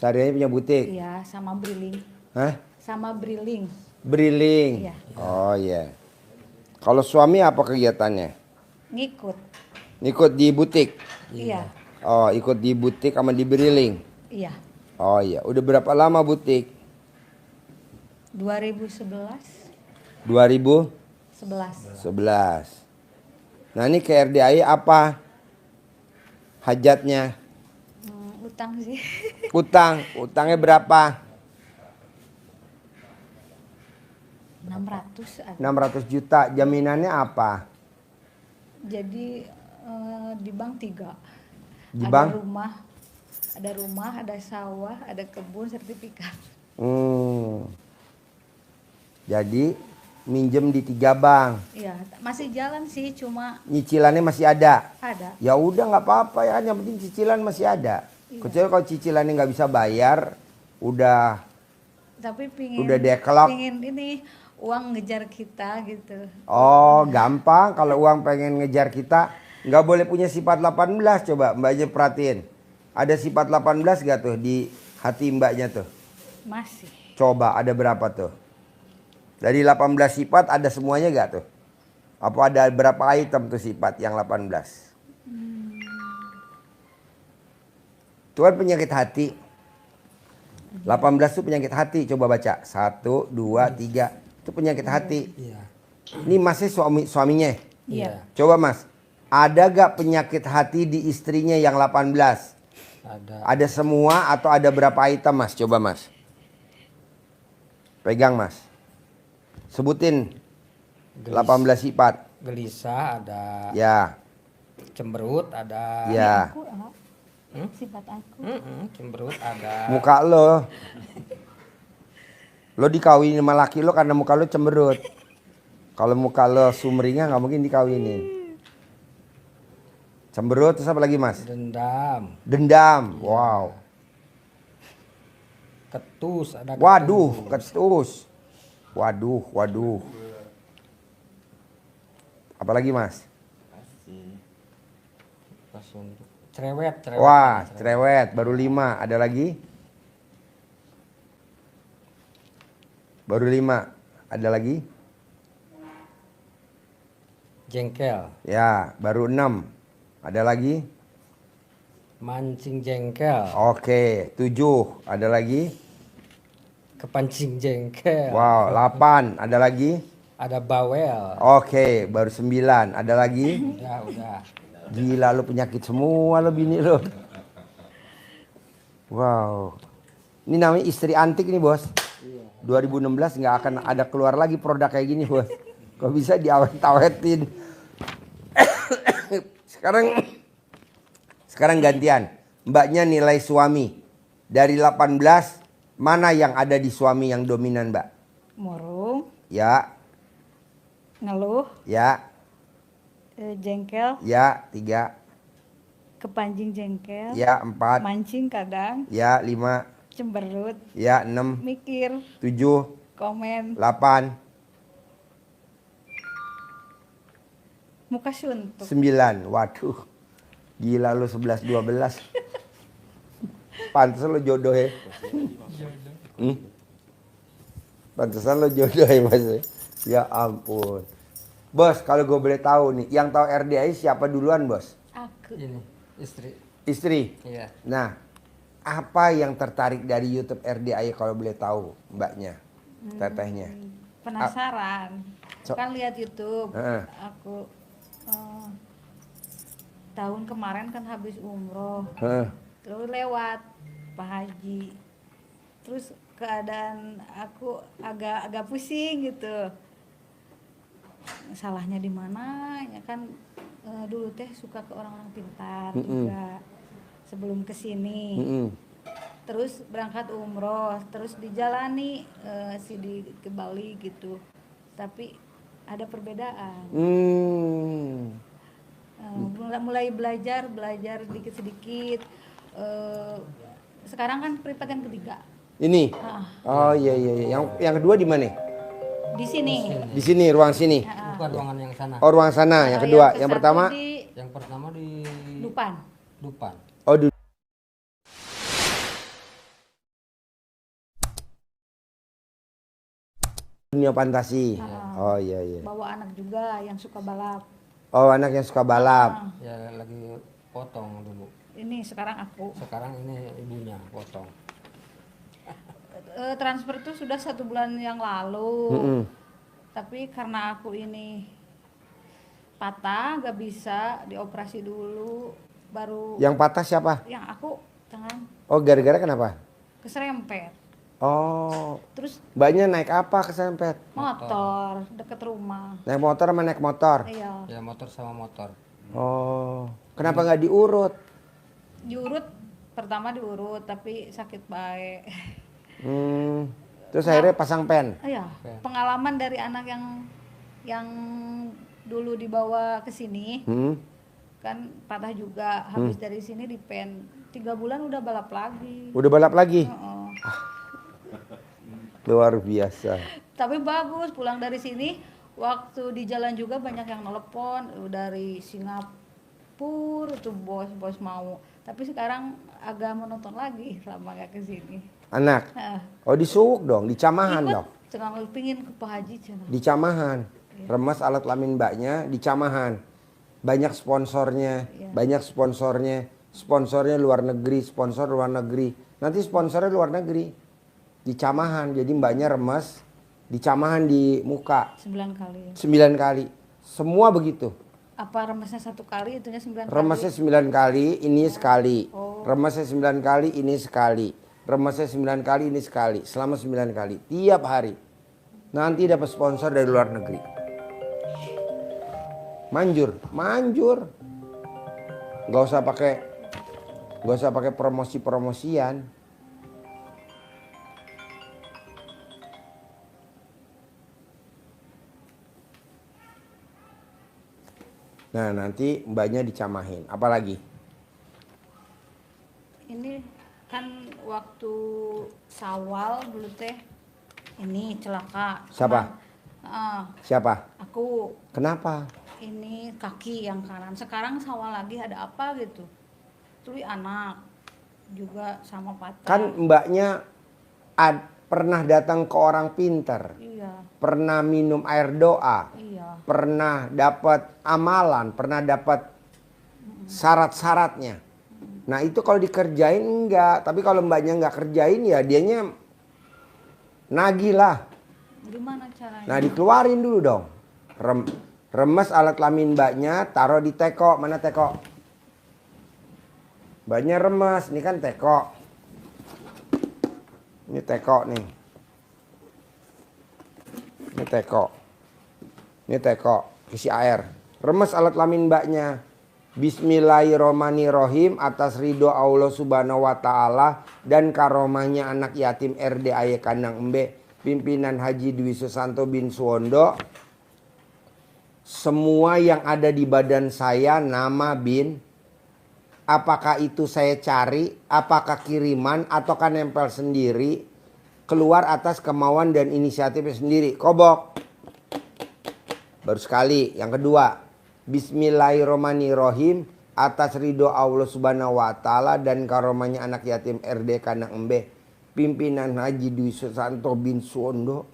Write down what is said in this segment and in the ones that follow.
Sehari-hari punya butik. Iya, sama briling. Hah? Sama briling. Briling. Iya. Oh iya. Kalau suami apa kegiatannya? Ngikut. Ikut di butik. Iya. Oh, ikut di butik sama di briling. Iya. Oh iya. Udah berapa lama butik? 2011. 2011. Nah ini ke RDAI apa hajatnya? Utang sih. Utangnya berapa? 600 ada. 600 juta. Jaminannya apa? Jadi di bank 3. Di ada bank? rumah, ada sawah, ada kebun, sertifikat. Jadi minjem di 3 bank. Iya, masih jalan sih, cuma Nyicilannya masih ada. ada. Ya udah nggak apa-apa ya, yang penting cicilan masih ada. Iya. Kecuali kalau cicilannya nggak bisa bayar, udah Tapi Udah dekelap. pingin ini uang ngejar kita gitu. oh gampang kalau uang pengen ngejar kita. Nggak boleh punya sifat 18. Coba mbaknya perhatiin. Ada sifat 18 gak tuh di hati mbaknya tuh? Masih. Coba ada berapa tuh? Dari 18 sifat ada semuanya gak tuh? Apa ada berapa item tuh sifat yang 18? Itu kan penyakit hati. 18 itu penyakit hati. Coba baca. 1, 2, 3. Itu penyakit hati. Iya. Ini masih suaminya. Iya. Coba mas. Ada gak penyakit hati di istrinya yang 18? Ada. Ada semua atau ada berapa item mas? Coba mas. Pegang mas. Sebutin 18 sifat. Gelisah ada. Ya. Cemberut ada. Ya. Aku, sifat aku. Cemberut ada. Muka lo. Lo dikawinin sama laki lo karena muka lo cemberut. Kalau muka lo sumringah nggak mungkin dikawinin. Cemberut terus apa lagi mas? Dendam. Dendam. Wow. Ketus ada. Waduh, ketus. Waduh. Apalagi mas? Cerewet. Wah, cerewet. Baru 5. Ada lagi? Baru 5. Ada lagi? Jengkel. Ya, baru 6. Ada lagi? Mancing jengkel. Oke, 7. Ada lagi? Kepancing jengkel. Wow, 8. Ada lagi? Ada bawel. Oke, baru 9. Ada lagi? Udah. Gila lu penyakit semua lo bini lo. Wow. Ini namanya istri antik nih bos. 2016 nggak akan ada keluar lagi produk kayak gini bos. Kok bisa diawet-awetin. Sekarang gantian. Mbaknya nilai suami. Dari 18, mana yang ada di suami yang dominan mbak? Murung, Ya, ngeluh, ya, jengkel, ya, 3. kepancing jengkel, Ya, 4. mancing kadang, Ya, 5. cemberut, Ya, 6. mikir, 7. komen, 8. muka suntuk. 9. Waduh. Gila lu 11 12. Pantesan lu jodoh ya. Pantesan lu jodoh ya Mas. Ya ampun. Bos, kalau gue boleh tahu nih, yang tahu RDAI siapa duluan, Bos? Aku. Ini istri. Istri. Iya. Nah, apa yang tertarik dari YouTube RDAI kalau boleh tahu, Mbaknya? Tetehnya. Penasaran. Kan lihat YouTube. Heeh. Aku tahun kemarin kan habis umroh. Heeh. Terus lewat Pak Haji. Terus keadaan aku agak pusing gitu. Salahnya di mana? Ya kan dulu teh suka ke orang-orang pintar juga sebelum kesini. Terus berangkat umroh, terus dijalani ke Bali gitu. Tapi ada perbedaan. Mulai belajar dikit-sedikit. Sekarang kan privat yang ketiga. Ini. Oh iya. Yang kedua di mana? Di sini. Di sini, ruang sini. Bukan ruangan yang sana. Oh, ruang sana. Yang kedua, yang satu pertama. Yang pertama di Dupan. Dupan. Oh, Dunia fantasi. Oh iya iya. Bawa anak juga yang suka balap. Oh anak yang suka balap. Ya lagi potong dulu. Ini sekarang aku. Sekarang ini ibunya potong. Transfer tuh sudah 1 bulan yang lalu. Mm-mm. Tapi karena aku ini patah, gak bisa dioperasi dulu. Baru Yang patah siapa? yang aku tangan Oh gara-gara kenapa? keserempet. Oh Terus mbaknya naik apa kesempet? motor deket rumah. Naik motor sama naik motor? Iya. Ya motor sama motor. Oh kenapa nggak diurut? Diurut, pertama diurut tapi sakit baik. Terus akhirnya pasang pen? Iya, pengalaman dari anak yang dulu dibawa ke sini kan patah juga, habis dari sini di pen 3 bulan udah balap lagi. Udah balap lagi? Heeh. Luar biasa. Tapi bagus, pulang dari sini waktu di jalan juga banyak yang telepon dari Singapura tuh bos mau. Tapi sekarang agak menonton lagi lama gak ke sini. Anak? Nah, Oh di Suwuk dong, di Camahan dong. Cengang pingin ke Pak Haji cenah. Di Camahan. Remes alat kelamin mbaknya di Camahan. Banyak sponsornya, banyak sponsornya. Sponsornya luar negeri, sponsor luar negeri. Nanti sponsornya luar negeri. Di Camahan, jadi mbaknya remes. Di Camahan di muka. 9 kali. 9 kali. Semua begitu. Apa remesnya 1 kali, itunya 9 kali? Remesnya 9 kali, ini sekali. Remesnya 9 kali, ini sekali. Remesnya 9 kali, ini sekali. Selama 9 kali. Tiap hari. Nanti dapat sponsor dari luar negeri. Manjur. Gak usah pakai promosi-promosian. Nah nanti mbaknya dicamahin. Apalagi? Ini kan waktu Sawal dulu teh ini celaka. Siapa? Siapa? Aku Kenapa? ini kaki yang kanan. Sekarang Sawal lagi ada apa gitu. Tuli anak juga sama patah. Kan mbaknya pernah datang ke orang pinter. Iya, Pernah minum air doa. iya. Pernah dapat amalan. Pernah dapat syarat-syaratnya. Nah itu kalau dikerjain enggak. Tapi kalau mbaknya enggak kerjain ya dianya nagih lah. Gimana caranya? Nah dikeluarin dulu dong. Remes alat kelamin mbaknya, taruh di teko. Mana teko? Mbaknya remes, ini kan teko. Ini teko nih. Ini teko, isi air. Remes alat kelamin mbaknya. Bismillahirrohmanirrohim, atas ridho Allah subhanahu wa ta'ala dan karomahnya anak yatim RD Aye Kandang Embe, pimpinan Haji Dwi Susanto bin Suwondo. Semua yang ada di badan saya nama bin. Apakah itu saya cari, apakah kiriman, ataukah nempel sendiri, keluar atas kemauan dan inisiatifnya sendiri. Kobok. Baru sekali. Yang kedua, Bismillahirrohmanirrohim, atas ridho Allah subhanahu wa ta'ala dan karomahnya anak yatim RD Kandang Embe, pimpinan Haji Dwi Susanto bin Suwondo.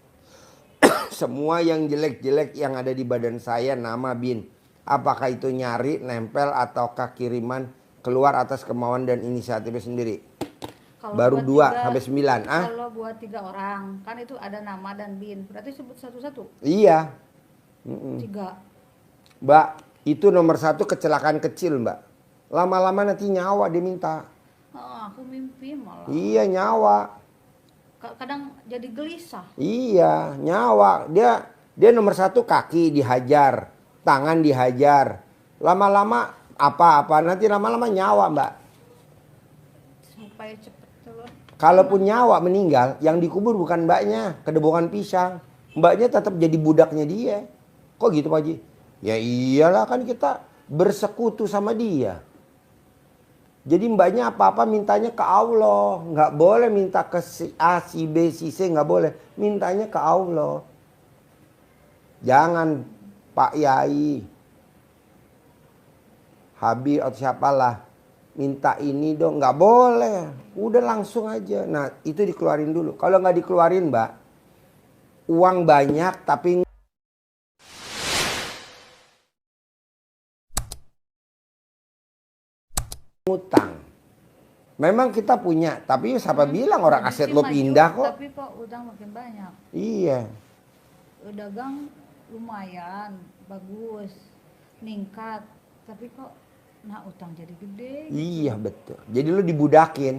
Semua yang jelek-jelek yang ada di badan saya nama bin. Apakah itu nyari, nempel, ataukah kiriman, keluar atas kemauan dan inisiatifnya sendiri. Kalau Baru buat 2 sampai 9. Kalau buat 3 orang, kan itu ada nama dan bin. Berarti sebut satu-satu. Iya. 3. Mbak, itu nomor 1 kecelakaan kecil mbak. Lama-lama nanti nyawa dia minta. Aku mimpi malah. Iya nyawa. Kadang jadi gelisah. Iya nyawa. Dia nomor 1 kaki dihajar. Tangan dihajar. Lama-lama apa-apa. Nanti lama-lama nyawa mbak. Supaya cepet keluar. Kalaupun nyawa meninggal, yang dikubur bukan mbaknya. Kedebokan pisang. Mbaknya tetap jadi budaknya dia. Kok gitu Pak Haji? Ya iyalah kan kita bersekutu sama dia. Jadi mbaknya apa-apa mintanya ke Allah. Nggak boleh minta ke si A, si B, si C. Nggak boleh. Mintanya ke Allah. Jangan Pak Yai, Habib atau siapalah. Minta ini dong. Nggak boleh. Udah langsung aja. Nah itu dikeluarin dulu. Kalau nggak dikeluarin mbak, uang banyak tapi ngutang. Memang kita punya, tapi siapa bilang orang aset lo Maju, pindah kok? Tapi kok utang makin banyak. Iya. Dagang lumayan, bagus, meningkat. Tapi kok utang jadi gede. Iya betul. Jadi lu dibudakin.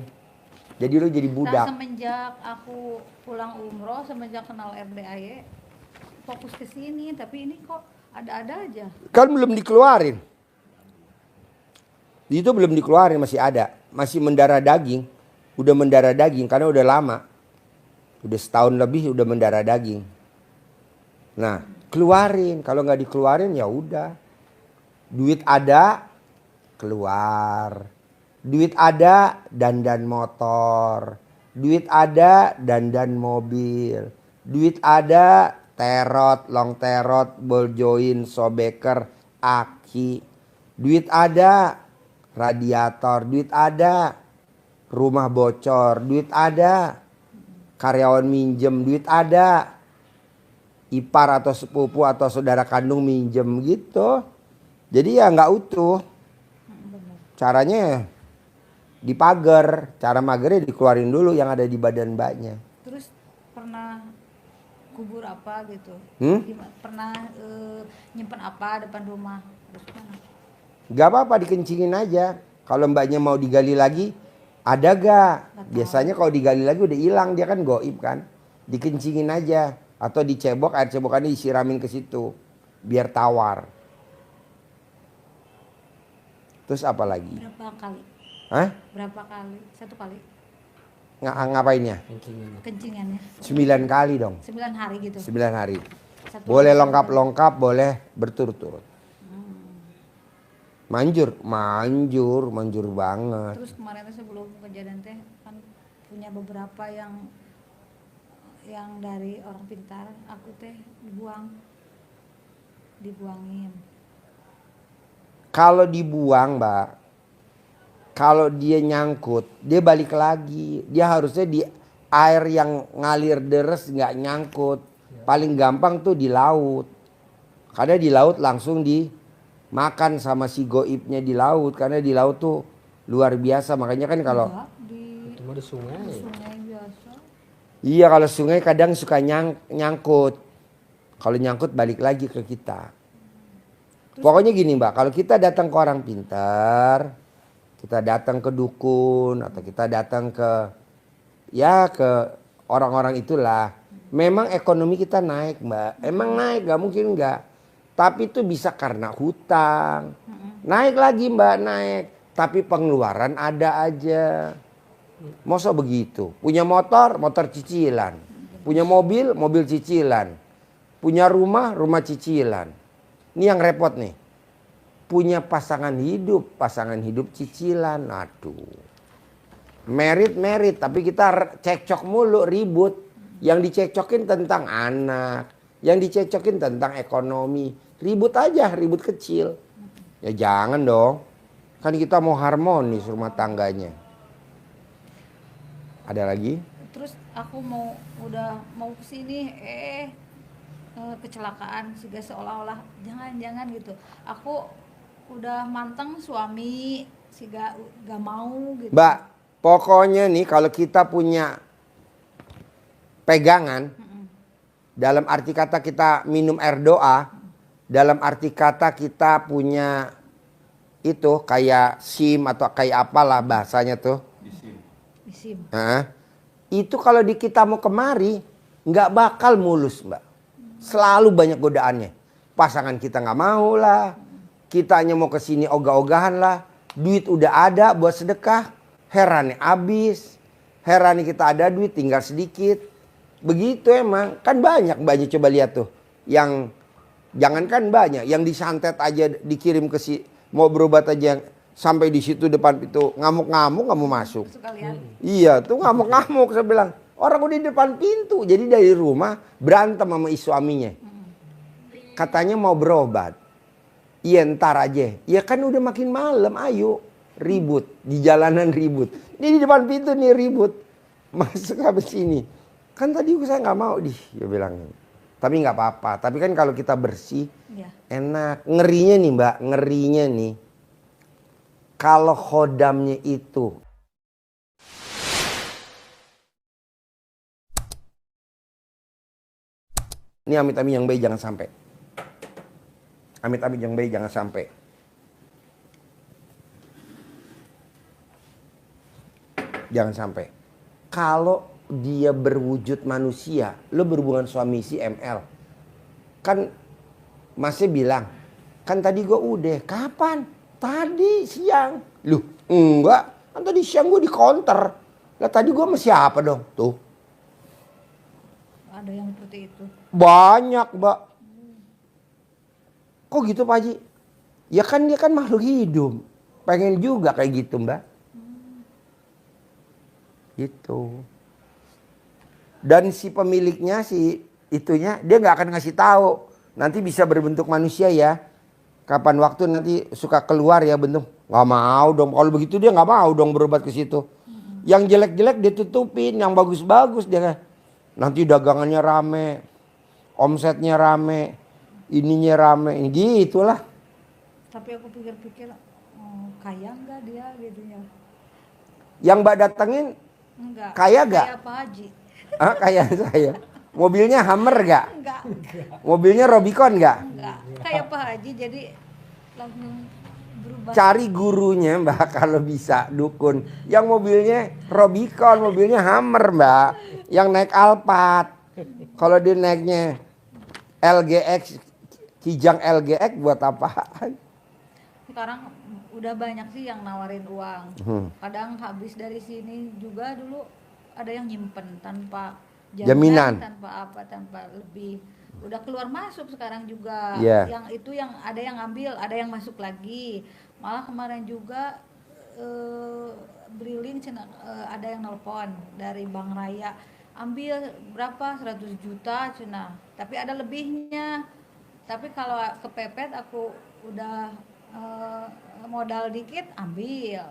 Jadi lu jadi Nah, budak. semenjak aku pulang umroh, semenjak kenal RDAY, fokus ke sini. Tapi ini kok ada-ada aja. Kan belum dikeluarin. Itu belum dikeluarin, masih ada. Masih mendarah daging. Udah mendarah daging karena udah lama. Udah setahun lebih udah mendarah daging. Nah, keluarin. Kalau nggak dikeluarin ya udah. Duit ada, keluar. Duit ada, dandan motor. Duit ada, dandan mobil. Duit ada, terot, long terot, ball joint, sobeker, aki. Duit ada, radiator. Duit ada, rumah bocor. Duit ada, karyawan minjem. Duit ada, ipar atau sepupu atau saudara kandung minjem gitu. Jadi ya nggak utuh. Caranya dipager. Cara magernya dikeluarin dulu yang ada di badan mbaknya. Terus pernah kubur apa gitu? Pernah nyimpen apa depan rumah? Terus mana? Gak apa-apa, dikencingin aja. Kalau mbaknya mau digali lagi, ada gak? Biasanya kalau digali lagi udah hilang, dia kan goib kan. Dikencingin aja. Atau dicebok, air cebokannya disiramin ke situ. Biar tawar. Terus apa lagi? Berapa kali? Hah? Berapa kali? 1 kali? Ngapainnya? Kencingannya. Kencingannya? 9 kali dong. 9 hari gitu? 9 hari. Satu Boleh hari lengkap-lengkap, boleh berturut-turut. Manjur banget. Terus kemarin tuh sebelum kejadian teh kan punya beberapa yang dari orang pintar, aku teh dibuangin. Kalau dibuang, Mbak, kalau dia nyangkut, dia balik lagi. Dia harusnya di air yang ngalir deres, nggak nyangkut. Paling gampang tuh di laut. Karena di laut langsung dimakan sama si goibnya di laut. Karena di laut tuh luar biasa. Makanya kan kalau Enggak, di Itu mah di sungai. sungai biasa. iya, kalau sungai kadang suka nyangkut. Kalau nyangkut balik lagi ke kita. Pokoknya gini Mbak, kalau kita datang ke orang pintar, kita datang ke dukun atau kita datang ke orang-orang itulah. Memang ekonomi kita naik Mbak, emang naik, gak mungkin enggak. Tapi itu bisa karena hutang. Naik lagi Mbak, naik. Tapi pengeluaran ada aja. Masa begitu? Punya motor, motor cicilan. Punya mobil, mobil cicilan. Punya rumah, rumah cicilan. Ini yang repot nih. Punya pasangan hidup cicilan. Aduh. Merit, tapi kita cekcok mulu, ribut. Yang dicekcokin tentang anak. Yang dicekcokin tentang ekonomi. Ribut aja, ribut kecil. Ya jangan dong. Kan kita mau harmonis rumah tangganya. Ada lagi? Terus aku udah mau kesini, kecelakaan sehingga seolah-olah jangan gitu. Aku udah manteng suami sehingga gak mau gitu. Mbak, pokoknya nih kalau kita punya pegangan, dalam arti kata kita minum air doa, dalam arti kata kita punya itu kayak SIM atau kayak apalah bahasanya tuh. Bisim. Itu kalau di kita mau kemari nggak bakal mulus Mbak. Selalu banyak godaannya. Pasangan kita nggak mau lah. Kitanya mau kesini ogah-ogahan lah. Duit udah ada buat sedekah. Herannya habis. Herannya kita ada duit tinggal sedikit. Begitu emang. Kan banyak coba lihat tuh. Yang jangankan banyak. Yang disantet aja dikirim ke si. Mau berobat aja sampai di situ depan itu ngamuk-ngamuk nggak mau masuk. Sekalian. Iya tuh ngamuk-ngamuk saya bilang. Orang udah di depan pintu. Jadi dari rumah berantem sama suaminya. Katanya mau berobat. Iya ntar aja. Ya kan udah makin malam, ayo. Ribut. Di jalanan ribut. Ini di depan pintu nih ribut. Masuk habis sini. Kan tadi saya nggak mau dia bilang. Tapi nggak apa-apa. Tapi kan kalau kita bersih, Ya. enak. Ngerinya nih Mbak, ngerinya nih. Kalau khodamnya itu ini amit-amit yang baik jangan sampai. Amit-amit yang baik jangan sampai. Jangan sampai. Kalau dia berwujud manusia, lo berhubungan suami si ML. Kan masih bilang, kan tadi gue udah. Kapan? Tadi siang. Loh, enggak. Kan tadi siang gue di counter. Lah tadi gue sama siapa dong? Tuh. Ada yang seperti itu. Banyak, Mbak. Kok gitu Pak Haji? Ya kan dia kan makhluk hidup. Pengen juga kayak gitu, Mbak. Gitu. Dan si pemiliknya, si itunya, dia nggak akan ngasih tahu. Nanti bisa berbentuk manusia ya. Kapan waktu nanti suka keluar ya bentuk. Nggak mau dong. Kalau begitu dia nggak mau dong berobat ke situ. Yang jelek-jelek dia tutupin, yang bagus-bagus dia. Nanti dagangannya rame, omsetnya rame, ininya rame, gitulah. Tapi aku pikir-pikir, kaya enggak dia gitu ya? Yang Mbak datengin Enggak. Kaya nggak? Kayak Pak Haji. ah, kayak saya. Mobilnya Hummer nggak? Enggak. Mobilnya Robicon nggak? Enggak. Kayak Pak Haji jadi langsung berubah. Cari gurunya Mbak kalau bisa dukun. Yang mobilnya Robicon, mobilnya Hummer Mbak. Yang naik Alphard. Kalau dia naiknya LGX, Kijang LGX buat apaan? Sekarang udah banyak sih yang nawarin uang. Kadang habis dari sini juga dulu ada yang nyimpen tanpa Jaminan. tanpa apa, tanpa lebih. Udah keluar masuk sekarang juga. Iya. Yang itu yang ada yang ngambil, ada yang masuk lagi. Malah kemarin juga Briling ada yang nelpon dari Bank Raya. Ambil berapa? 100 juta cina. Tapi ada lebihnya. Tapi kalau kepepet aku udah modal dikit ambil.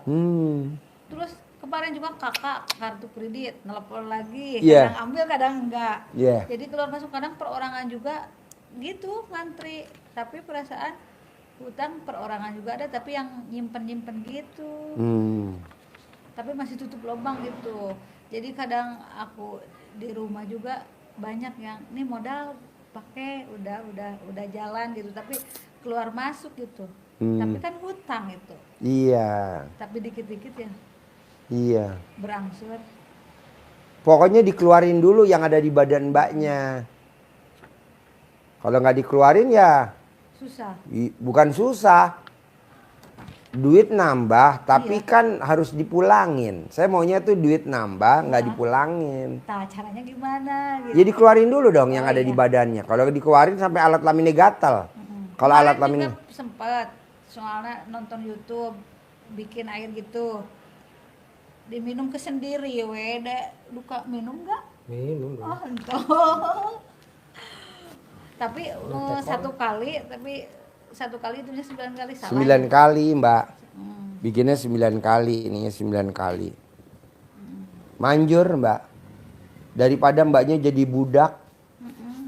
Terus kemarin juga kakak kartu kredit nelpon lagi, Yeah. kadang ambil kadang enggak. Yeah. Jadi keluar masuk kadang perorangan juga gitu ngantri. Tapi perasaan hutang perorangan juga ada, tapi yang nyimpen gitu. Tapi masih tutup lubang gitu. Jadi kadang aku di rumah juga banyak yang nih modal pakai udah jalan gitu, tapi keluar masuk gitu. Tapi kan hutang itu. Iya. Tapi dikit-dikit ya Iya. berangsur. Pokoknya dikeluarin dulu yang ada di badan Mbaknya. Kalau nggak dikeluarin ya Susah. bukan susah. Duit nambah, tapi Iya. kan harus dipulangin. Saya maunya tuh duit nambah, nggak Nah. dipulangin. Nah, caranya gimana gitu. Jadi keluarin dulu dong yang Oh, ada di iya. badannya. Kalau dikeluarin sampai alat laminnya gatal. Kalau alat Kemarin laminnya, juga sempet soalnya nonton YouTube bikin air gitu. Diminum ke sendiri wede luka minum enggak? Minum dong. Oh, entah. Tapi satu kali itu 9 kali salah. 9 kali Mbak. Hmm. Bikinnya 9 kali, ininya 9 kali. Manjur Mbak. Daripada Mbaknya jadi budak,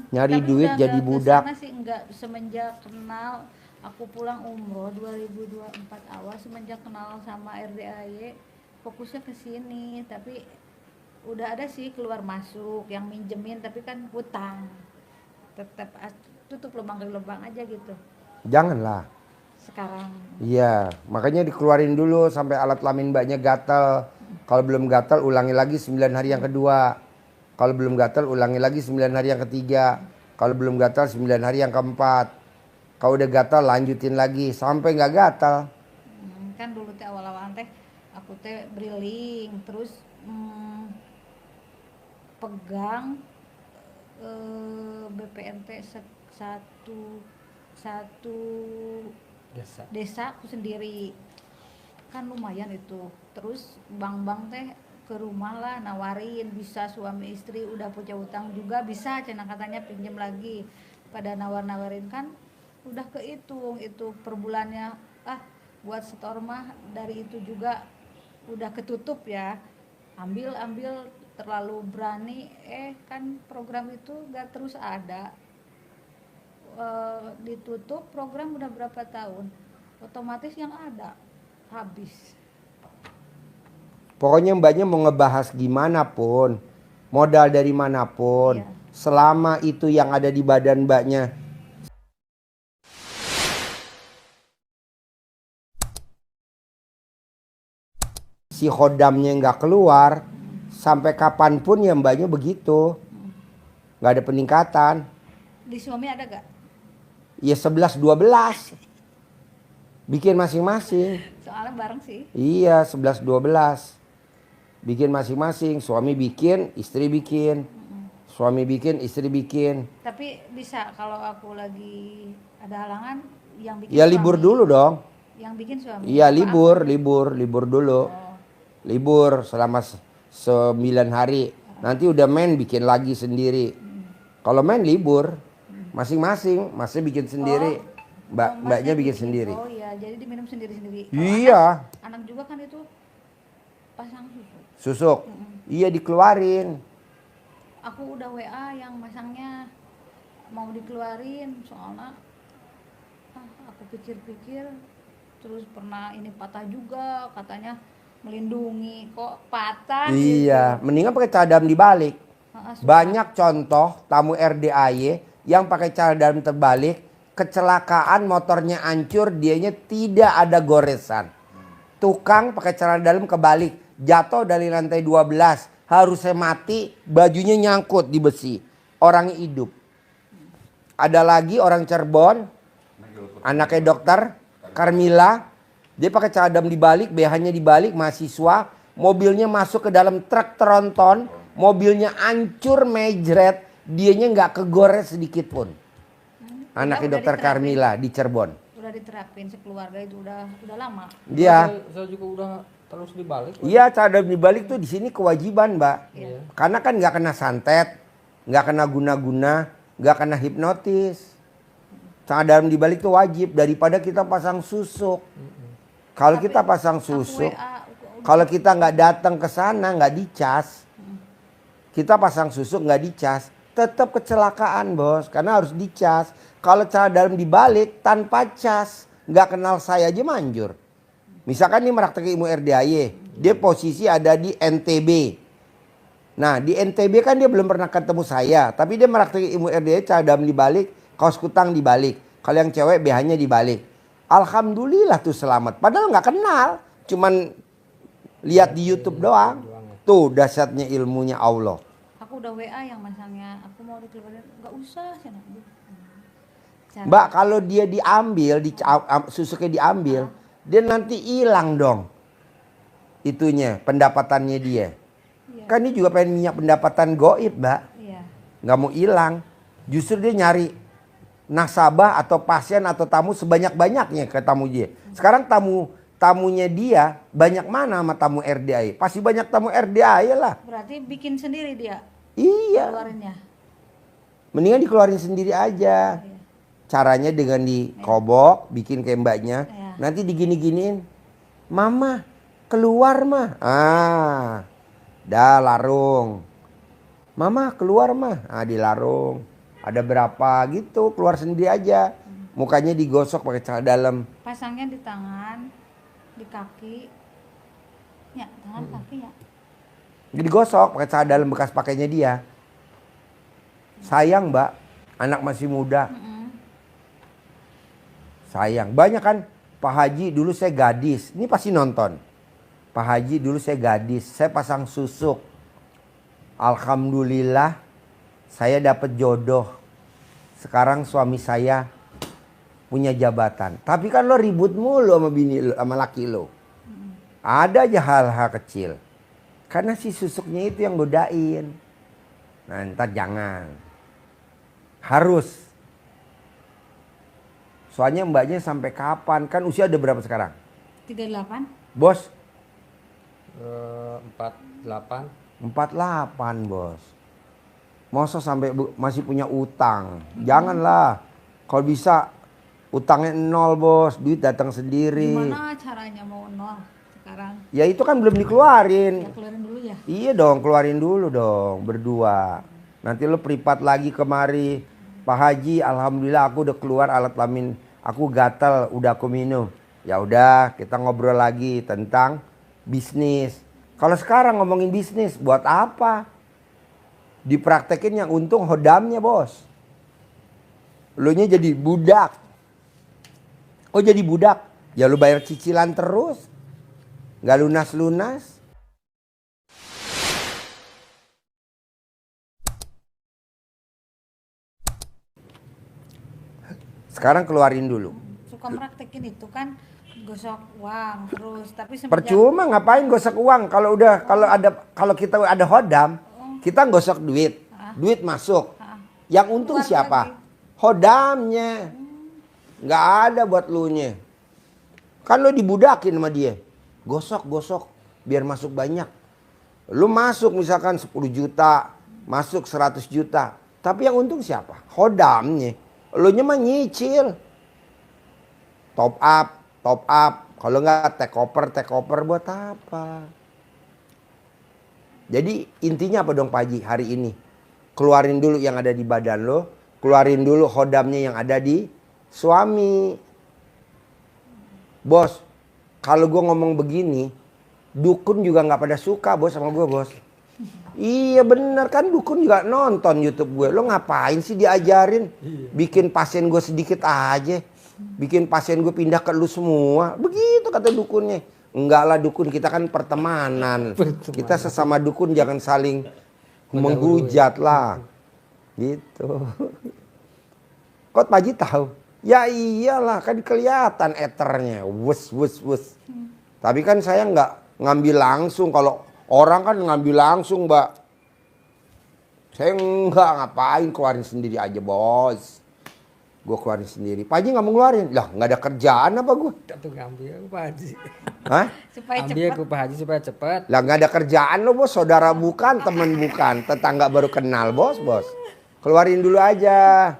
nyari Tapi duit udah jadi nggak budak. kesana sih, enggak semenjak kenal aku pulang umroh 2024 awal, semenjak kenal sama RDAY fokusnya ke sini. Tapi udah ada sih keluar masuk yang minjemin, tapi kan hutang. Tetap tutup lubang aja gitu Janganlah. sekarang. Iya, makanya dikeluarin dulu sampai alat kelamin Mbaknya gatal. Kalau belum gatal ulangi lagi 9 hari yang kedua. Kalau belum gatal ulangi lagi 9 hari yang ketiga. Kalau belum gatal 9 hari yang keempat. Kalau udah gatal lanjutin lagi sampai nggak gatal. Kan dulu teh awal-awal teh aku teh briling terus pegang BPNT satu desa aku sendiri kan lumayan itu. Terus bank teh ke rumah lah nawarin, bisa suami istri udah punya utang juga bisa cina katanya pinjam lagi. Pada nawarin kan udah kehitung itu per bulannya, buat setor mah dari itu juga udah ketutup ya, ambil terlalu berani, kan program itu gak terus ada. Ditutup program udah berapa tahun, otomatis yang ada habis. Pokoknya mbaknya mau ngebahas gimana pun, modal dari manapun, Iya. selama itu yang ada di badan mbaknya si khodamnya nggak keluar, sampai kapanpun ya mbaknya begitu, nggak ada peningkatan. Di suami ada gak? Ya 11-12 bikin masing-masing. Soalnya bareng sih. Iya 11-12 bikin masing-masing. Suami bikin, istri bikin. Suami bikin, istri bikin. Tapi bisa kalau aku lagi ada halangan yang bikin Ya suami. libur dulu dong. Yang bikin suami. Iya Apa libur dulu. Libur selama 9 hari. Nanti udah main bikin lagi sendiri. Kalau main libur masing-masing, masnya bikin sendiri. Mbaknya Masnya bikin sendiri. Oh iya, jadi diminum sendiri-sendiri. Kalau Iya. anak juga kan itu pasang susu. Susuk. Iya dikeluarin. Aku udah WA yang masangnya mau dikeluarin, soalnya aku pikir-pikir terus pernah ini patah juga, katanya melindungi, kok patah. Iya, gitu. mendingan pakai cadam dibalik. Suka. Banyak contoh tamu RDAY yang pakai cadam terbalik, kecelakaan motornya hancur, dianya tidak ada goresan. Tukang pakai celana dalam kebalik, jatuh dari lantai 12, harusnya mati, bajunya nyangkut di besi. Orangnya hidup. Ada lagi orang Cirebon, anaknya dokter Carmila, dia pakai cadam dibalik, BH-nya dibalik, mahasiswa, mobilnya masuk ke dalam truk tronton, mobilnya hancur mejret, dianya nggak kegores sedikit pun. Anaknya Udah dokter diterapin. Carmila di Cirebon. Udah diterapin sekeluarga itu udah lama. Dia, Saya juga udah terus dibalik. iya cadam dibalik tuh di sini kewajiban, Mbak. Iya. Karena kan nggak kena santet, nggak kena guna-guna, nggak kena hipnotis. Cadam dibalik tuh wajib daripada kita pasang susuk. Kalau kita pasang Aku susuk, WA, kalau kita nggak datang ke sana nggak dicas, kita pasang susuk nggak dicas, tetap kecelakaan bos, karena harus dicas. Kalau cadam dibalik tanpa cas, nggak kenal saya aja manjur. Misalkan nih meraktek ilmu RDAY, dia posisi ada di NTB. Nah di NTB kan dia belum pernah ketemu saya, tapi dia meraktek ilmu RDAY cadam dibalik, kaos kutang dibalik. Kalau yang cewek BH-nya dibalik. Alhamdulillah tuh selamat. Padahal nggak kenal, cuman lihat di YouTube doang. Tuh dahsyatnya ilmunya Allah. aku udah WA yang masangnya, aku mau dikeluarin, nggak usah sana. Mbak kalau dia diambil, susuknya diambil, dia nanti hilang dong. Itunya pendapatannya dia. Iya. Kan dia juga pengen minyak pendapatan goib, Mbak. Iya. Nggak mau hilang. Justru dia nyari nasabah atau pasien atau tamu sebanyak-banyaknya ke tamu dia. Sekarang tamunya dia banyak mana sama tamu RDAY? Pasti banyak tamu RDAY lah. Berarti bikin sendiri dia Iya. keluarinnya. Mendingan dikeluarin sendiri aja. Iya. Caranya dengan dikobok, bikin kayak mbaknya. Iya. Nanti digini-giniin. Mama, keluar mah. Dah larung. Mama keluar mah. Dilarung. Ada berapa gitu, keluar sendiri aja. Mukanya digosok pakai celana dalam. Pasangnya di tangan, di kaki. Ya, tangan kaki ya. Digosok pakai celana dalam bekas pakainya dia. Sayang mbak, anak masih muda. Sayang, banyak kan Pak Haji dulu saya gadis, ini pasti nonton. Pak Haji dulu saya gadis, saya pasang susuk. Alhamdulillah saya dapat jodoh. Sekarang suami saya punya jabatan. Tapi kan lo ribut mulu sama bini lo, sama laki lo. Ada aja hal-hal kecil. Karena si susuknya itu yang godain. Nah ntar jangan. Harus. Soalnya mbaknya sampai kapan? Kan usia ada berapa sekarang? 38. Bos? 48. 48 bos. Masa sampai masih punya utang? Janganlah. Kalau bisa utangnya 0 bos. Duit datang sendiri. Gimana caranya mau nol sekarang. Ya itu kan belum dikeluarin. Ya keluarin dulu ya. Iya dong, keluarin dulu dong berdua. Nanti lu privat lagi kemari. Pak Haji, alhamdulillah aku udah keluar alat kelamin. Aku gatal, udah aku minum. Ya udah, kita ngobrol lagi tentang bisnis. Kalau sekarang ngomongin bisnis, buat apa? Dipraktekin yang untung hodamnya, Bos. Lu nya jadi budak. Oh, jadi budak? Ya lu bayar cicilan terus. Nggak lunas-lunas. Sekarang keluarin dulu. Suka praktekin itu kan gosok uang terus, tapi semenjak Percuma ngapain gosok uang kalau kita ada hodam, kita gosok duit. Duit masuk. Yang untung Keluar siapa? lagi. Hodamnya. Nggak ada buat lu nya. Kan lu dibudakin sama dia. Gosok biar masuk banyak. Lu masuk misalkan 10 juta, masuk 100 juta. Tapi yang untung siapa? Hodamnya. Lu nya mah nyicil. Top up. Kalau nggak take over buat apa? Jadi intinya apa dong Pak Haji hari ini? Keluarin dulu yang ada di badan lo. Keluarin dulu hodamnya yang ada di suami. Bos, kalau gue ngomong begini, dukun juga nggak pada suka bos sama gue bos. Iya bener kan, dukun juga nonton YouTube gue. Lo ngapain sih diajarin? Bikin pasien gue sedikit aja. Bikin pasien gue pindah ke lu semua. Begitu kata dukunnya. Enggak lah dukun, kita kan pertemanan. Kita sesama dukun jangan saling menghujat lah. Gitu. Kok Pak Haji tahu? Ya iyalah kan kelihatan eternya. Wus. Tapi kan saya nggak ngambil langsung. Kalau orang kan ngambil langsung Mbak. Saya nggak ngapain, keluarin sendiri aja bos. Gue keluarin sendiri. Pak Haji nggak mau ngeluarin. Lah nggak ada kerjaan apa gue? Tuh ngambil aku Pak Haji. Hah? supaya Ambil cepat. aku Pak Haji supaya cepat. Lah nggak ada kerjaan lo bos. Saudara bukan, teman bukan. Tetangga baru kenal bos. Keluarin dulu aja.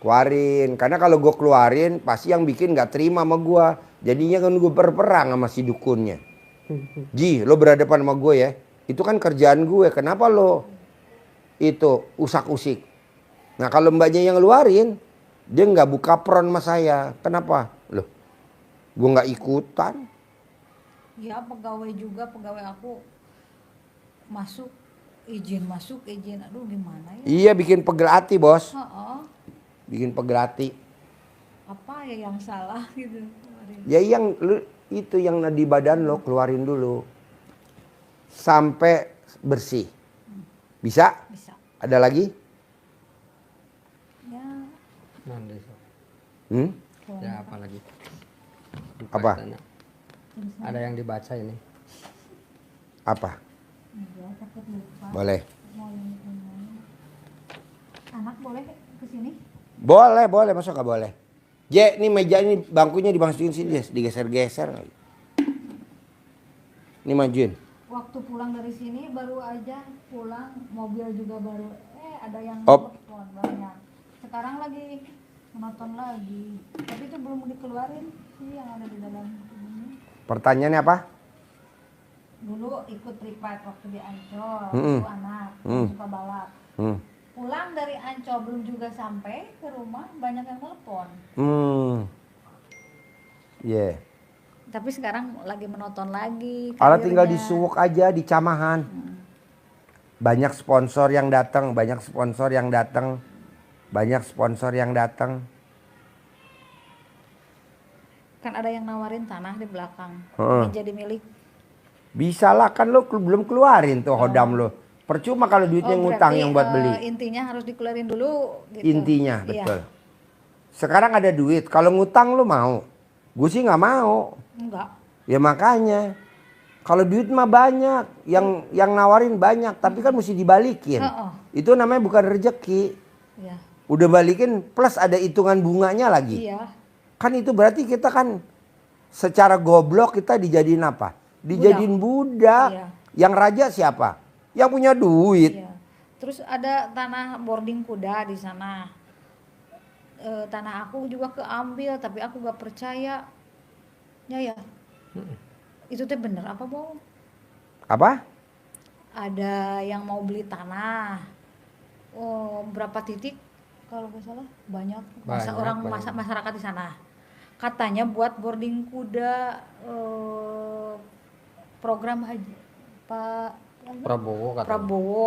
Keluarin. Karena kalau gue keluarin pasti yang bikin nggak terima sama gue. Jadinya kan gue berperang sama si dukunnya. Ji, lo berhadapan sama gue ya. Itu kan kerjaan gue. Kenapa lo itu usak-usik? Nah kalau mbaknya yang ngeluarin, dia nggak buka peron sama saya. Kenapa? Loh, gue nggak ikutan. Ya pegawai aku masuk izin. Aduh gimana ya? Iya bikin pegel hati bos. Bikin pegel hati. Apa ya yang salah gitu. Ya yang itu yang di badan lo keluarin dulu. Sampai bersih. Bisa? Bisa. Ada lagi? Ya. Nanti. Hmm? Ya apa lagi? Lupa Apa? tanya. Ada yang dibaca ini. Apa? Enggak, takut lupa. Boleh. Mau yang ini. Anak boleh kesini? Boleh. Masa nggak boleh? J, ini meja ini bangkunya dimasukin sini, digeser-geser. Ini majuin. Waktu pulang dari sini baru aja pulang, mobil juga baru ada yang Op. telepon banyak. Sekarang lagi menonton lagi, tapi itu belum dikeluarin sih yang ada di dalam ini. Pertanyaannya apa? Dulu ikut privat waktu di Ancol, Mm-mm. itu anak suka balap. Pulang dari Ancol belum juga sampai ke rumah banyak yang telepon. Yeah. Tapi sekarang lagi menonton lagi. Alat tinggal karirnya. disuwuk aja di Camahan. Banyak sponsor yang datang. Kan ada yang nawarin tanah di belakang. Heeh. Ini jadi milik. Bisa lah kan lo belum keluarin tuh hodam lo. Percuma kalau duitnya ngutang berarti, yang buat beli. intinya harus dikeluarin dulu gitu. Intinya Iya. betul. Sekarang ada duit. Kalau ngutang lo mau? Gue sih nggak mau. Enggak. Ya makanya. Kalau duit mah banyak. Yang nawarin banyak. Tapi kan mesti dibalikin. Heeh. Itu namanya bukan rezeki. Iya. Udah balikin plus ada hitungan bunganya lagi. Iya. Kan itu berarti kita kan secara goblok kita dijadiin apa? Dijadiin budak. Iya. Yang raja siapa? Yang punya duit. Iya. Terus ada tanah boarding kuda di sana. Tanah aku juga keambil, tapi aku gak percaya. Ya. Itu teh bener apa bohong? Apa? Ada yang mau beli tanah. Oh, berapa titik? Kalau nggak salah banyak, Banyak. masyarakat di sana. Katanya buat boarding kuda, program haji Pak Prabowo katanya. Prabowo.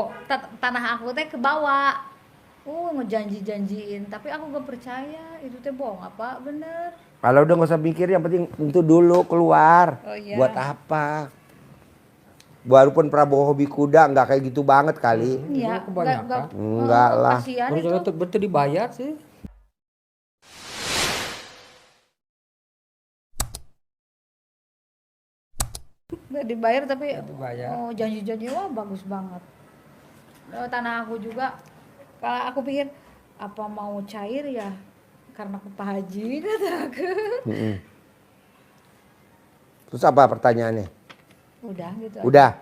Tanah aku teh ke bawah. Ngejanji-janjiin, tapi aku gak percaya itu teh bohong apa bener. Kalau udah nggak usah mikir, yang penting itu dulu keluar. Oh iya. Buat apa? Walaupun Prabowo hobi kuda nggak kayak gitu banget kali. Iya, Itu kebanyakan. Enggak lah. kasihan Baru itu. jalan betul dibayar sih. Nggak dibayar tapi Nggak dibayar. janji-janji wah bagus banget. Tanah aku juga, kalau aku pikir apa mau cair ya karena ke Pak Haji kata aku. Mm-mm. Terus apa pertanyaannya? Udah gitu. Udah.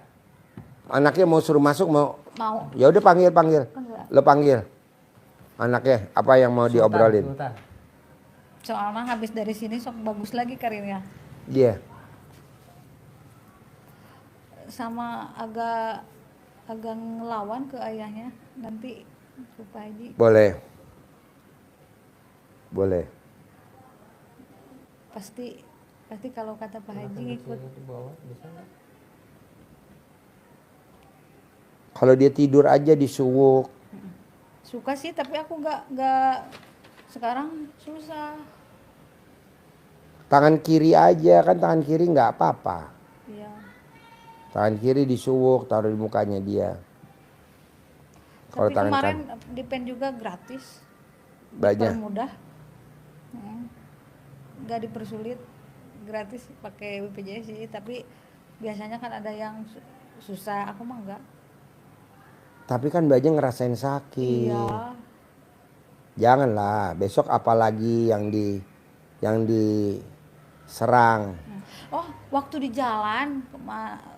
Anaknya mau suruh masuk mau? Mau. Ya udah panggil. Enggak. Lo panggil. Anaknya apa yang mau diobrolin? Sultan. Soalnya habis dari sini sok bagus lagi karirnya. Dia. Sama agak ngelawan ke ayahnya nanti ke Pak Haji. Boleh. Pasti kalau kata Pak Haji ikut. Di bawah, bisa nggak? Kalau dia tidur aja disuwuk. Suka sih tapi aku nggak sekarang susah. Tangan kiri aja kan, tangan kiri nggak apa-apa. Iya. Tangan kiri disuwuk, taruh di mukanya dia. Kalau Tapi tangan kemarin kan di pen juga gratis. banyak. Dipermudah. Nggak dipersulit, gratis pakai BPJS sih, tapi biasanya kan ada yang susah, aku mah enggak. Tapi kan banyak ngerasain sakit. Iya. Janganlah, besok apalagi yang diserang. Oh, waktu di jalan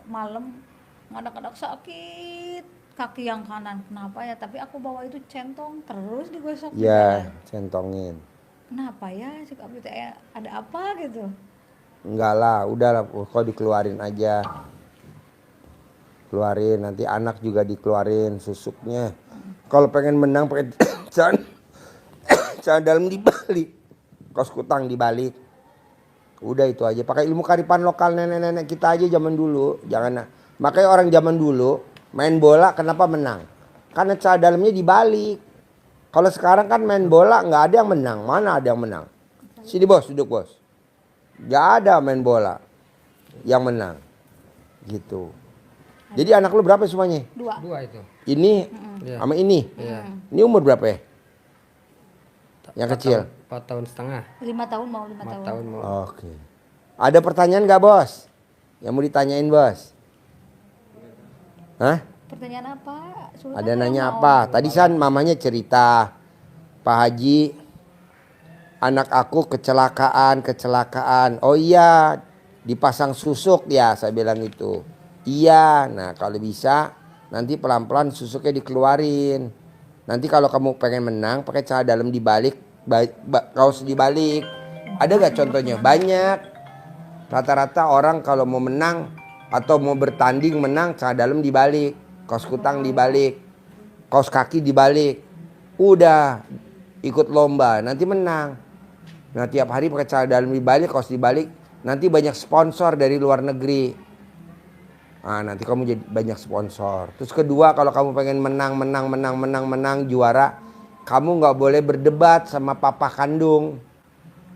malam ngadak-ngadak sakit kaki yang kanan, kenapa ya? Tapi aku bawa itu centong terus digosok di Ya, jalan. centongin. Kenapa ya? Cik Abi teh ada apa gitu? Enggak lah, udahlah, kok dikeluarin aja. Keluarin, nanti anak juga dikeluarin susuknya. Kalau pengen menang pakai celana dalam dibalik, kaos kutang dibalik. Udah itu aja. Pakai ilmu karipan lokal nenek-nenek kita aja zaman dulu. Jangan. Makanya orang zaman dulu main bola kenapa menang? Karena celana dalamnya dibalik. Kalau sekarang kan main bola nggak ada yang menang. Mana ada yang menang? Sini bos, duduk bos. Nggak ada main bola yang menang. Gitu. Jadi anak lu berapa semuanya? Dua. itu. Ini Iya. sama ini. Iya. Ini umur berapa ya? Yang kecil. 4 tahun setengah. 5 tahun mau 5 4 tahun. tahun mau. Oke. Ada pertanyaan nggak bos? Yang mau ditanyain bos? Hah? Pertanyaan apa? Sultan Ada yang nanya mau. apa? Tadi kan mamanya cerita, Pak Haji, anak aku kecelakaan. Oh iya, dipasang susuk ya, saya bilang itu. Iya, nah kalau bisa nanti pelan-pelan susuknya dikeluarin. Nanti kalau kamu pengen menang pakai celana dalam dibalik, kaos dibalik. Ada gak contohnya? Banyak. Rata-rata orang kalau mau menang atau mau bertanding menang, celana dalam dibalik, kaos kutang dibalik, kaos kaki dibalik. Udah ikut lomba, nanti menang. Nah tiap hari pakai celana dalam dibalik, kaos dibalik, nanti banyak sponsor dari luar negeri. Nah, nanti kamu jadi banyak sponsor. Terus kedua, kalau kamu pengen menang juara, kamu nggak boleh berdebat sama papa kandung.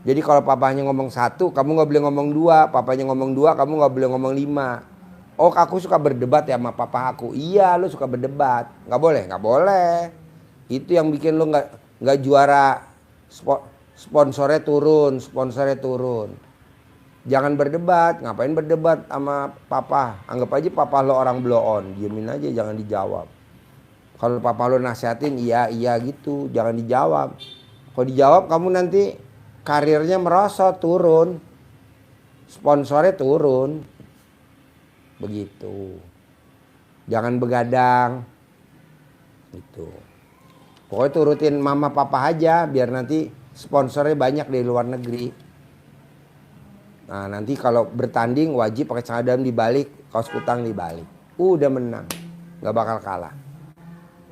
Jadi kalau papanya ngomong 1, kamu nggak boleh ngomong 2. Papanya ngomong 2, kamu nggak boleh ngomong 5. Oh, aku suka berdebat ya sama papa aku. Iya, lu suka berdebat. Nggak boleh. Itu yang bikin lu nggak juara. Sponsornya turun. Jangan berdebat. Ngapain berdebat sama papa? Anggap aja papa lo orang blow on. Diemin aja, jangan dijawab. Kalau papa lo nasihatin, iya gitu. Jangan dijawab. Kalau dijawab, kamu nanti karirnya merosot, turun. Sponsornya turun. Begitu. Jangan begadang. Gitu. Pokoknya turutin mama papa aja, biar nanti sponsornya banyak dari luar negeri. Nah nanti kalau bertanding wajib pakai celana dalam dibalik, kaos kutang dibalik. Udah menang, nggak bakal kalah.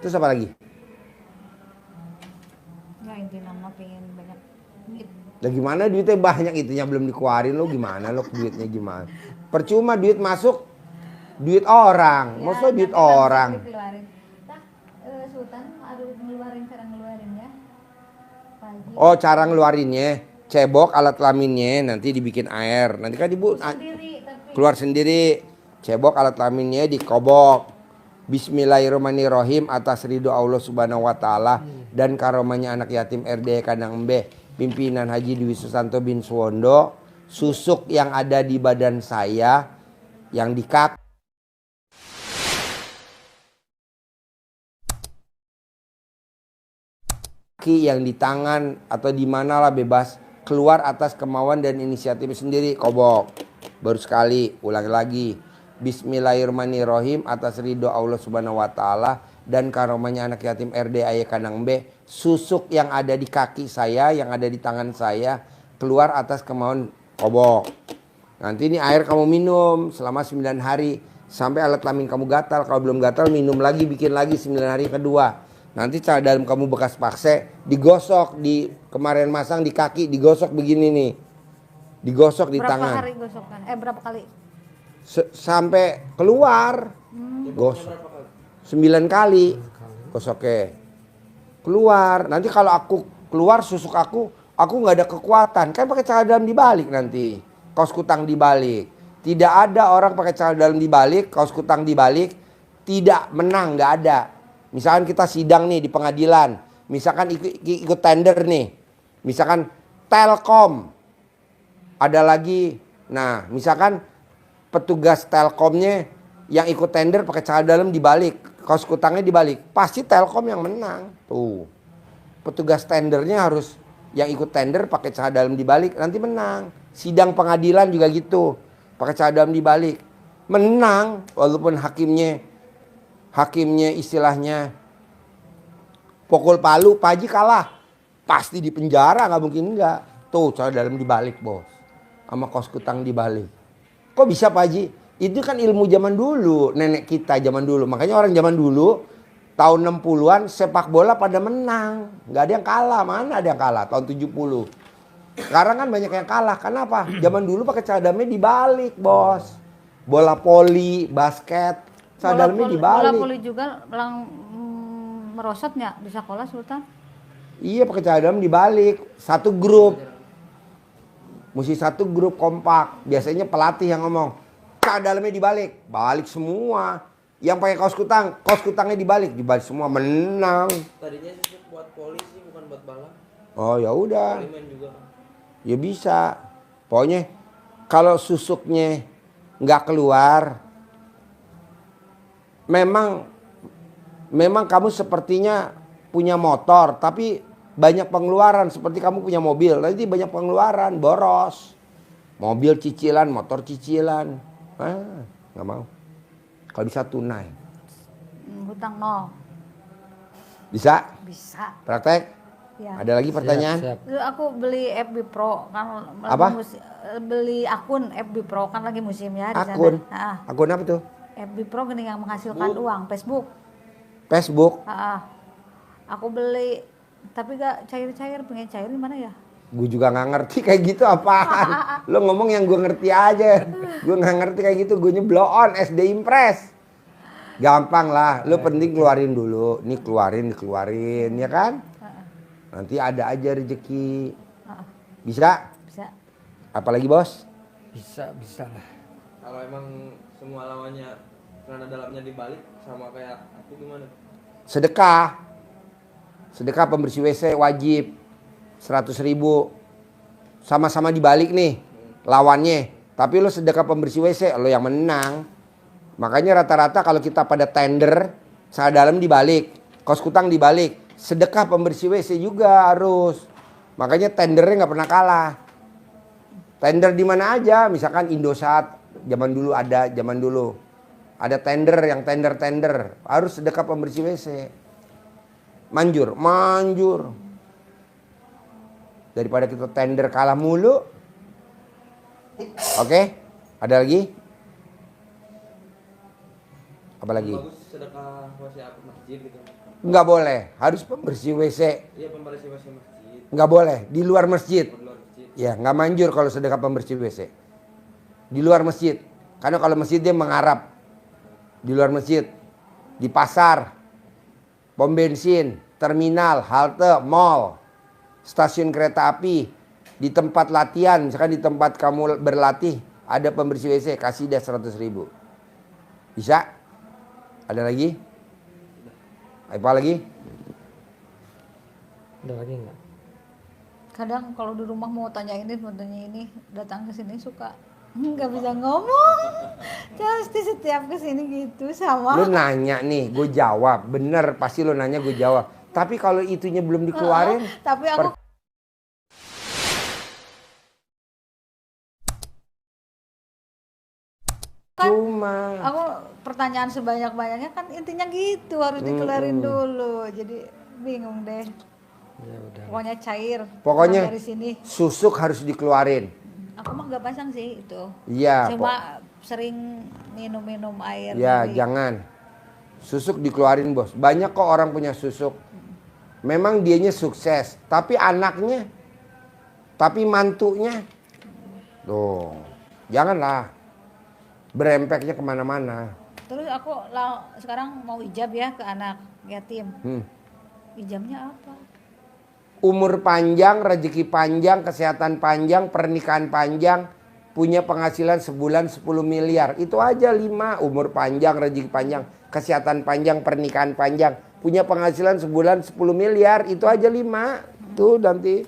Terus apa lagi? Ya intinya mah pengen banyak duit. Lah gimana duitnya banyak itunya belum dikeluarin lo gimana lo duitnya gimana? Percuma duit masuk duit orang, maksudnya duit nanti kan orang. bisa dikeluarin. Tah, Sultan harus ngeluarin cara ngeluarinnya. Pagi. Oh cara ngeluarinnya, cebok alat kelaminnya nanti dibikin air. Nanti kan ibu Sendiri tapi keluar sendiri. Cebok alat kelaminnya dikobok. Bismillahirrahmanirrahim atas ridho Allah Subhanahu wa taala dan karomanya anak yatim RD Kandang Embeh pimpinan Haji Dwi Susanto bin Suwondo, susuk yang ada di badan saya yang di kaki yang di tangan atau di mana lah bebas keluar atas kemauan dan inisiatif sendiri kobok. Baru sekali, ulangi lagi. Bismillahirrahmanirrahim atas ridho Allah Subhanahu wa taala dan karomanya anak yatim RD Ayah Kandang Embeh, susuk yang ada di kaki saya, yang ada di tangan saya keluar atas kemauan kobok. Nanti ini air kamu minum selama 9 hari sampai alat kelamin kamu gatal. Kalau belum gatal minum lagi, bikin lagi 9 hari kedua. Nanti celana dalam kamu bekas paksa digosok di kemarin masang di kaki, digosok begini nih. Digosok di berapa tangan. hari gosokkan? Berapa kali? Sampai keluar. Gosok 9 kali gosoknya keluar. Nanti kalau aku keluar susuk aku nggak ada kekuatan kan pakai celana dalam dibalik nanti kaos kutang dibalik. Tidak ada orang pakai celana dalam dibalik kaos kutang dibalik tidak menang, nggak ada. Misalkan kita sidang nih di pengadilan, misalkan ikut tender nih, misalkan Telkom ada lagi. Nah misalkan petugas Telkomnya yang ikut tender pakai celana dalam dibalik, kaos kutangnya dibalik, pasti Telkom yang menang. Tuh, petugas tendernya harus yang ikut tender pakai celana dalam dibalik, nanti menang. Sidang pengadilan juga gitu, pakai celana dalam dibalik, menang. Walaupun hakimnya istilahnya pukul palu, Pak Haji kalah, pasti di penjara, nggak mungkin enggak. Tuh celana dalam dibalik bos, sama kaos kutang dibalik. Kok bisa Pak Haji? Itu kan ilmu zaman dulu, nenek kita zaman dulu. Makanya orang zaman dulu, tahun 60-an sepak bola pada menang. Nggak ada yang kalah, mana ada yang kalah tahun 70. Sekarang kan banyak yang kalah, kenapa? Zaman dulu pakai celana dalamnya dibalik bos. Bola poli, basket, celana dalamnya dibalik. Bola poli juga merosotnya di sekolah Sultan. Iya pakai celana dalam dibalik, satu grup. Mesti satu grup kompak. Biasanya pelatih yang ngomong, celana dalamnya dibalik, balik semua. Yang pakai kaos kutangnya dibalik semua, menang. Tadinya susuk buat polisi bukan buat balap. Oh ya udah. Main juga. Ya bisa. Pokoknya kalau susuknya nggak keluar, memang kamu sepertinya punya motor, tapi banyak pengeluaran seperti kamu punya mobil, nanti banyak pengeluaran, boros. Mobil cicilan, motor cicilan. Nggak mau. Kalau bisa tunai. Hutang nol. Bisa? Bisa. Praktek? Ya. Ada lagi pertanyaan? Siap. Dulu aku beli FB Pro kan Apa? beli akun FB Pro kan lagi musim ya di Akun? sana. Akun apa tuh? FB Pro gini yang menghasilkan uang, Facebook. Facebook? Aku beli tapi gak cair-cair, pengen cair di mana ya? Gue juga nggak ngerti kayak gitu apaan. Lo ngomong yang gue ngerti aja. Gue nggak ngerti kayak gitu. Gue blow on SD Impress. Gampang lah. Lo penting keluarin dulu. Nih dikeluarin ya kan? Nanti ada aja rezeki. Bisa? Bisa. Apalagi bos? Bisa lah. Kalau emang semua lawannya celana dalamnya dibalik sama kayak aku gimana? Sedekah pembersih WC wajib 100.000. Sama-sama dibalik nih lawannya. Tapi lo sedekah pembersih WC, lo yang menang. Makanya rata-rata kalau kita pada tender, celana dalam dibalik, kaos kutang dibalik, sedekah pembersih WC juga harus. Makanya tendernya nggak pernah kalah. Tender di mana aja, misalkan Indosat, zaman dulu ada tender yang tender harus sedekah pembersih WC. Manjur. Daripada kita tender kalah mulu. Oke? Ada lagi? Apa lagi? Bagus sedekah wasiat masjid gitu. Nggak boleh, harus pembersih WC. Iya, pembersih masjid. Nggak boleh, di luar masjid. Di luar masjid. Ya, nggak manjur kalau sedekah pembersih WC. Di luar masjid. Karena kalau masjid dia mengarap. Di luar masjid. Di pasar. Pom bensin. Terminal. Halte. Mall. Stasiun kereta api. Di tempat latihan. Misalkan di tempat kamu berlatih. Ada pembersih WC. Kasih dia 100.000. Bisa? Ada lagi? Apa lagi? Ada lagi nggak? Kadang kalau di rumah mau tanya ini, datang ke sini suka nggak bisa ngomong. Pasti setiap kesini gitu sama. Lu nanya nih, gue jawab. Bener, pasti lu nanya gue jawab. Tapi kalau itunya belum dikeluarin. Tapi aku Cuma. aku pertanyaan sebanyak-banyaknya kan intinya gitu harus dikeluarin dulu. Jadi bingung deh. Ya udah. Pokoknya cair. Pokoknya pulang dari sini. susuk harus dikeluarin. Aku mah nggak pasang sih itu. Iya. Cuma sering minum air. Ya, dari- jangan. Susuk dikeluarin, Bos. Banyak kok orang punya susuk. Memang dianya sukses, tapi anaknya, tapi mantunya, tuh, janganlah berempeknya kemana-mana. Terus aku sekarang mau ijab ya ke anak yatim. Ijabnya apa? Umur panjang, rezeki panjang, kesehatan panjang, pernikahan panjang, punya penghasilan sebulan 10 miliar. Itu aja 5, umur panjang, rezeki panjang, kesehatan panjang, pernikahan panjang, punya penghasilan sebulan 10 miliar. Itu aja 5. Tuh nanti.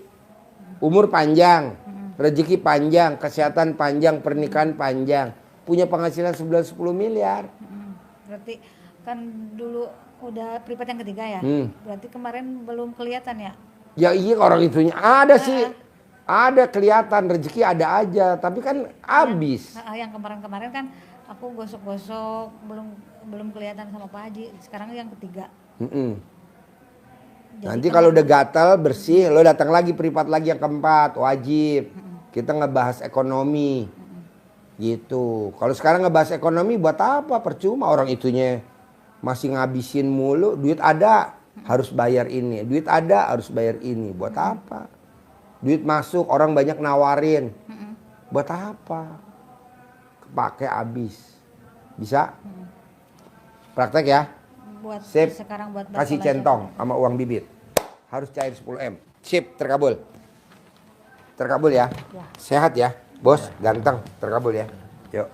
Umur panjang, rezeki panjang, kesehatan panjang, pernikahan panjang, punya penghasilan sebulan 10 miliar. Berarti kan dulu udah privat yang ketiga ya. Berarti kemarin belum kelihatan ya. Ya iya orang itunya ada sih. Ada kelihatan rezeki ada aja, tapi kan habis. Yang kemarin-kemarin kan aku gosok-gosok belum kelihatan sama Pak Haji. Sekarang yang ketiga. Jadi Nanti kalau udah gatal bersih, lo datang lagi privat lagi yang keempat, wajib. Kita ngebahas ekonomi. Gitu. Kalau sekarang ngebahas ekonomi buat apa? Percuma orang itunya masih ngabisin mulu, duit ada harus bayar ini, duit ada harus bayar ini. Buat apa? Duit masuk orang banyak nawarin. Buat apa? Kepake habis. Bisa? Praktek ya? buat Sip. sekarang buat Kasih belajar. centong sama uang bibit. Harus cair 10M. Sip, terkabul. Terkabul ya. Ya. Sehat ya. Bos, ganteng. Terkabul ya. Yuk.